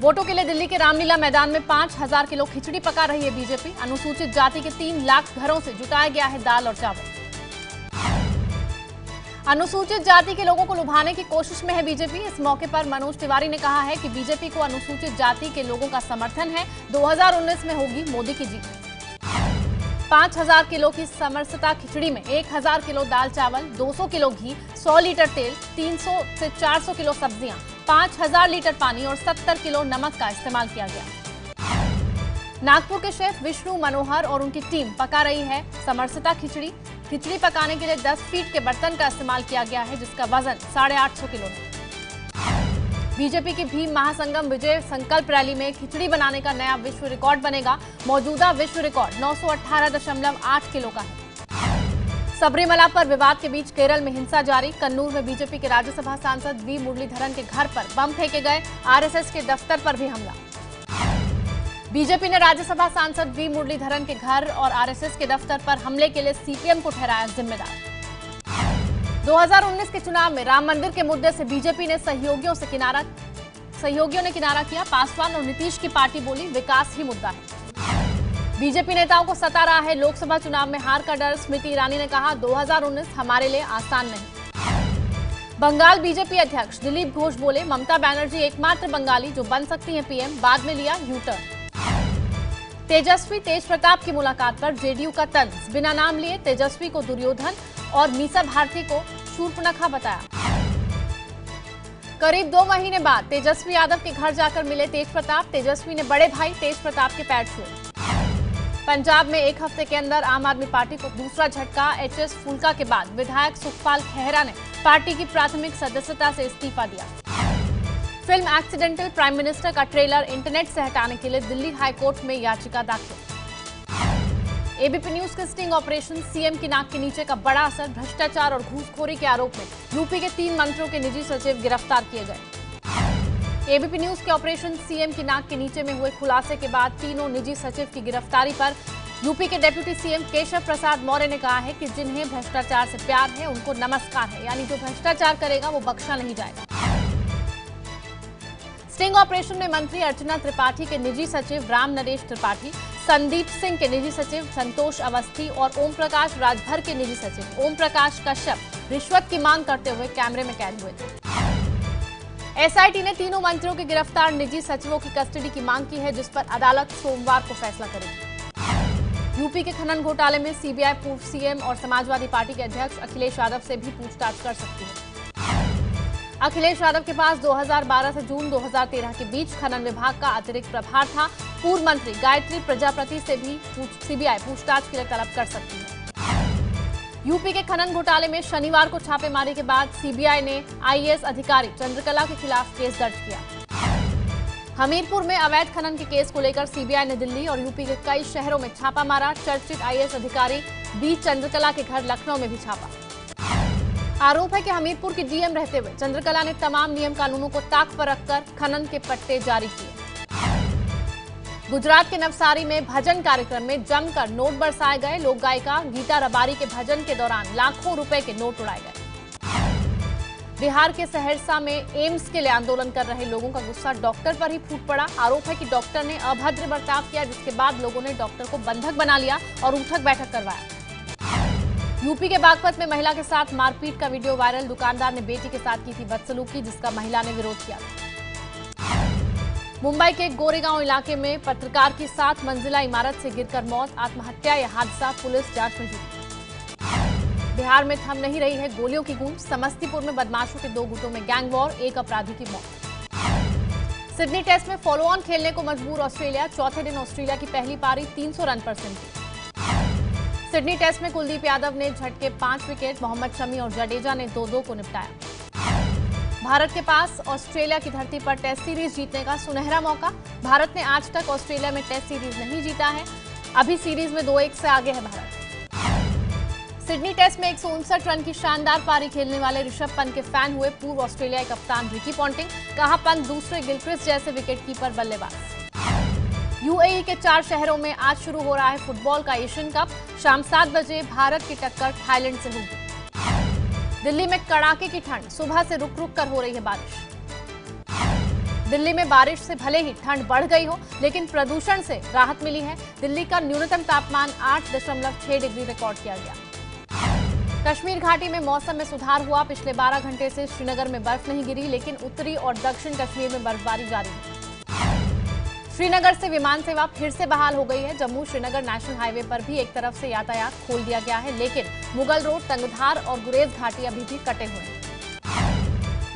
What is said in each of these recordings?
वोटों के लिए दिल्ली के रामलीला मैदान में 5000 किलो खिचड़ी पका रही है बीजेपी। अनुसूचित जाति के 3 लाख घरों से जुटाया गया है दाल और चावल। अनुसूचित जाति के लोगों को लुभाने की कोशिश में है बीजेपी। इस मौके पर मनोज तिवारी ने कहा है कि बीजेपी को अनुसूचित जाति के लोगों का समर्थन है। 2019 में होगी मोदी की जीत। 5000 किलो की समरसता खिचड़ी में 1000 किलो दाल चावल, 200 किलो घी, 100 लीटर तेल, 300 से 400 किलो सब्जियां, 5000 लीटर पानी और 70 किलो नमक का इस्तेमाल किया गया। नागपुर के शेफ विष्णु मनोहर और उनकी टीम पका रही है समरसता खिचड़ी। खिचड़ी पकाने के लिए 10 फीट के बर्तन का इस्तेमाल किया गया है, जिसका वजन 850 किलो है। बीजेपी की भीम महासंगम विजय संकल्प रैली में खिचड़ी बनाने का नया विश्व रिकॉर्ड बनेगा। मौजूदा विश्व रिकॉर्ड 918.8 किलो का है। सबरीमला पर विवाद के बीच केरल में हिंसा जारी। कन्नूर में बीजेपी के राज्यसभा सांसद वी मुरलीधरन के घर पर बम फेंके गए। आरएसएस के दफ्तर पर भी हमला। बीजेपी ने राज्यसभा सांसद वी मुरलीधरन के घर और आरएसएस के दफ्तर पर हमले के लिए सीपीएम को ठहराया जिम्मेदार। 2019 के चुनाव में राम मंदिर के मुद्दे से बीजेपी ने सहयोगियों ने किनारा किया। पासवान और नीतीश की पार्टी बोली विकास ही मुद्दा है। बीजेपी नेताओं को सता रहा है लोकसभा चुनाव में हार का डर। स्मृति ईरानी ने कहा 2019 हमारे लिए आसान नहीं। बंगाल बीजेपी अध्यक्ष दिलीप घोष बोले ममता बनर्जी एकमात्र बंगाली जो बन सकती हैं पीएम। बाद में लिया यू टर्न। तेजस्वी तेज प्रताप की मुलाकात पर जेडीयू का तंज। बिना नाम लिए तेजस्वी को दुर्योधन और मीसा भारती को शूर्पणखा बताया। करीब 2 महीने बाद तेजस्वी यादव के घर जाकर मिले तेज प्रताप। तेजस्वी ने बड़े भाई तेज प्रताप के पैर छुए। पंजाब में 1 हफ्ते के अंदर आम आदमी पार्टी को दूसरा झटका। एचएस फुल्का के बाद विधायक सुखपाल खेहरा ने पार्टी की प्राथमिक सदस्यता से इस्तीफा दिया। फिल्म एक्सीडेंटल प्राइम मिनिस्टर का ट्रेलर इंटरनेट से हटाने के लिए दिल्ली हाईकोर्ट में याचिका दाखिल। एबीपी न्यूज के स्टिंग ऑपरेशन सीएम की नाक के नीचे का बड़ा असर। भ्रष्टाचार और घूसखोरी के आरोप में यूपी के 3 मंत्रियों के निजी सचिव गिरफ्तार किए गए। एबीपी न्यूज के ऑपरेशन सीएम की नाक के नीचे में हुए खुलासे के बाद तीनों निजी सचिव की गिरफ्तारी पर यूपी के डिप्टी सीएम केशव प्रसाद मौर्य ने कहा है कि जिन्हें भ्रष्टाचार से प्यार है उनको नमस्कार है, यानी जो भ्रष्टाचार करेगा वो बख्शा नहीं जाएगा। स्टिंग ऑपरेशन में मंत्री अर्चना त्रिपाठी के निजी सचिव राम नरेश त्रिपाठी, संदीप सिंह के निजी सचिव संतोष अवस्थी और ओम प्रकाश राजभर के निजी सचिव ओम प्रकाश कश्यप रिश्वत की मांग करते हुए कैमरे में कैद हुए थे। एसआईटी ने तीनों मंत्रियों के गिरफ्तार निजी सचिवों की कस्टडी की मांग की है, जिस पर अदालत सोमवार को फैसला करेगी। यूपी के खनन घोटाले में सीबीआई पूर्व सीएम और समाजवादी पार्टी के अध्यक्ष अखिलेश यादव से भी पूछताछ कर सकती है। अखिलेश यादव के पास 2012 से जून 2013 के बीच खनन विभाग का अतिरिक्त प्रभार था। पूर्व मंत्री गायत्री प्रजापति से भी सीबीआई पूछताछ के लिए तलब कर सकती है। यूपी के खनन घोटाले में शनिवार को छापेमारी के बाद सीबीआई ने आईएएस अधिकारी चंद्रकला के खिलाफ केस दर्ज किया। हमीरपुर में अवैध खनन के केस को लेकर सीबीआई ने दिल्ली और यूपी के कई शहरों में छापा मारा। चर्चित आईएएस अधिकारी बी चंद्रकला के घर लखनऊ में भी छापा। आरोप है कि हमीरपुर की डीएम रहते हुए चंद्रकला ने तमाम नियम कानूनों को ताक पर रखकर खनन के पट्टे जारी किए। गुजरात के नवसारी में भजन कार्यक्रम में जमकर नोट बरसाए गए। लोक गायिका गीता रबारी के भजन के दौरान लाखों रुपए के नोट उड़ाए गए। बिहार के सहरसा में एम्स के लिए आंदोलन कर रहे लोगों का गुस्सा डॉक्टर पर ही फूट पड़ा। आरोप है कि डॉक्टर ने अभद्र बर्ताव किया, जिसके बाद लोगों ने डॉक्टर को बंधक बना लिया और उठक बैठक करवाया। यूपी के बागपत में महिला के साथ मारपीट का वीडियो वायरल। दुकानदार ने बेटी के साथ की थी बदसलूकी, जिसका महिला ने विरोध किया। मुंबई के गोरेगांव इलाके में पत्रकार की 7 मंजिला इमारत से गिरकर मौत। आत्महत्या या हादसा, पुलिस जांच में जुटी। बिहार में थम नहीं रही है गोलियों की गूंज। समस्तीपुर में बदमाशों के 2 गुटों में गैंग वॉर, 1 अपराधी की मौत। सिडनी टेस्ट में फॉलो ऑन खेलने को मजबूर ऑस्ट्रेलिया। चौथे दिन ऑस्ट्रेलिया की पहली पारी 300 रन पर सिमटी। सिडनी टेस्ट में कुलदीप यादव ने झटके 5 विकेट। मोहम्मद शमी और जडेजा ने 2-2 को निपटाया। भारत के पास ऑस्ट्रेलिया की धरती पर टेस्ट सीरीज जीतने का सुनहरा मौका। भारत ने आज तक ऑस्ट्रेलिया में टेस्ट सीरीज नहीं जीता है। अभी सीरीज में 2-1 से आगे है भारत। सिडनी टेस्ट में 159 रन की शानदार पारी खेलने वाले ऋषभ पंत के फैन हुए पूर्व ऑस्ट्रेलियाई कप्तान रिकी पॉन्टिंग। कहा पंत दूसरे गिलक्रिस्ट जैसे विकेटकीपर बल्लेबाज। यूएई के 4 शहरों में आज शुरू हो रहा है फुटबॉल का एशियन कप। शाम 7 बजे भारत की टक्कर थाईलैंड से होगी। दिल्ली में कड़ाके की ठंड, सुबह से रुक रुक कर हो रही है बारिश। दिल्ली में बारिश से भले ही ठंड बढ़ गई हो, लेकिन प्रदूषण से राहत मिली है। दिल्ली का न्यूनतम तापमान 8.6 डिग्री रिकॉर्ड किया गया। कश्मीर घाटी में मौसम में सुधार हुआ। पिछले 12 घंटे से श्रीनगर में बर्फ नहीं गिरी, लेकिन उत्तरी और दक्षिण कश्मीर में बर्फबारी जारी है। श्रीनगर से विमान सेवा फिर से बहाल हो गई है। जम्मू श्रीनगर नेशनल हाईवे पर भी एक तरफ से यातायात खोल दिया गया है, लेकिन मुगल रोड, तंगधार और गुरेज घाटी अभी भी कटे हुए हैं।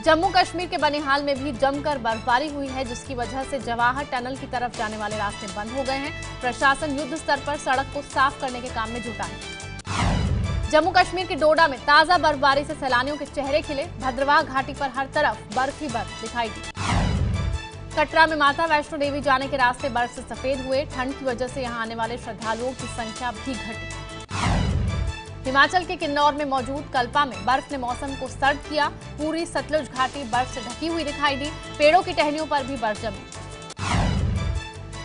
जम्मू कश्मीर के बनिहाल में भी जमकर बर्फबारी हुई है, जिसकी वजह से जवाहर टनल की तरफ जाने वाले रास्ते बंद हो गए हैं। प्रशासन युद्ध स्तर पर सड़क को साफ करने के काम में जुटा है। जम्मू कश्मीर के डोडा में ताजा बर्फबारी से सैलानियों के चेहरे खिले। भद्रवाह घाटी पर हर तरफ बर्फ ही बर्फ दिखाई दी। कटरा में माता वैष्णो देवी जाने के रास्ते बर्फ से सफेद हुए। ठंड की वजह से यहां आने वाले श्रद्धालुओं की संख्या भी घटी। हिमाचल के किन्नौर में मौजूद कल्पा में बर्फ ने मौसम को सर्द किया। पूरी सतलुज घाटी बर्फ से ढकी हुई दिखाई दी। पेड़ों की टहनियों पर भी बर्फ जमी।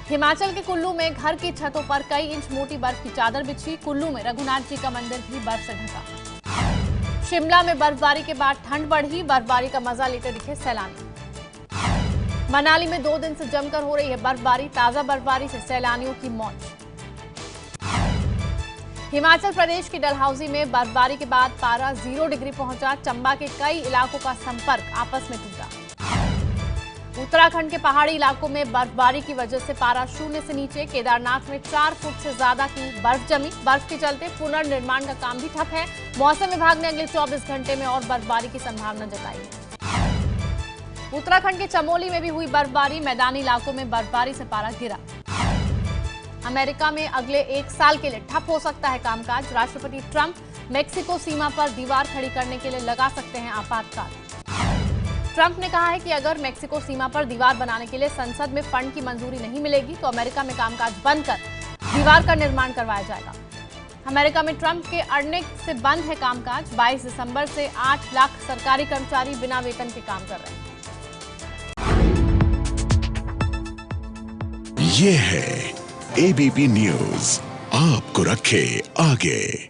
हिमाचल के कुल्लू में घर की छतों पर कई इंच मोटी बर्फ की चादर बिछी। कुल्लू में रघुनाथ जी का मंदिर भी बर्फ से ढका। शिमला में बर्फबारी के बाद ठंड बढ़ी। बर्फबारी का मजा लेते दिखे सैलानी। मनाली में 2 दिन से जमकर हो रही है बर्फबारी। ताजा बर्फबारी से सैलानियों की मौज। हिमाचल प्रदेश की डलहौजी में बर्फबारी के बाद पारा 0 डिग्री पहुंचा। चंबा के कई इलाकों का संपर्क आपस में टूटा। उत्तराखंड के पहाड़ी इलाकों में बर्फबारी की वजह से पारा 0 से नीचे। केदारनाथ में 4 फुट से ज्यादा की बर्फ जमी। बर्फ के चलते पुनर्निर्माण का काम भी ठप है। मौसम विभाग ने अगले 24 घंटे में और बर्फबारी की संभावना जताई है। उत्तराखंड के चमोली में भी हुई बर्फबारी। मैदानी इलाकों में बर्फबारी से पारा गिरा। अमेरिका में अगले 1 साल के लिए ठप हो सकता है कामकाज। राष्ट्रपति ट्रंप मेक्सिको सीमा पर दीवार खड़ी करने के लिए लगा सकते हैं आपातकाल। ट्रंप ने कहा है कि अगर मेक्सिको सीमा पर दीवार बनाने के लिए संसद में फंड की मंजूरी नहीं मिलेगी तो अमेरिका में कामकाज बंद कर दीवार का निर्माण करवाया जाएगा। अमेरिका में ट्रंप के अड़ने से बंद है कामकाज। 22 दिसंबर से 8 लाख सरकारी कर्मचारी बिना वेतन के काम कर रहे हैं। ये है एबीपी न्यूज, आपको रखे आगे।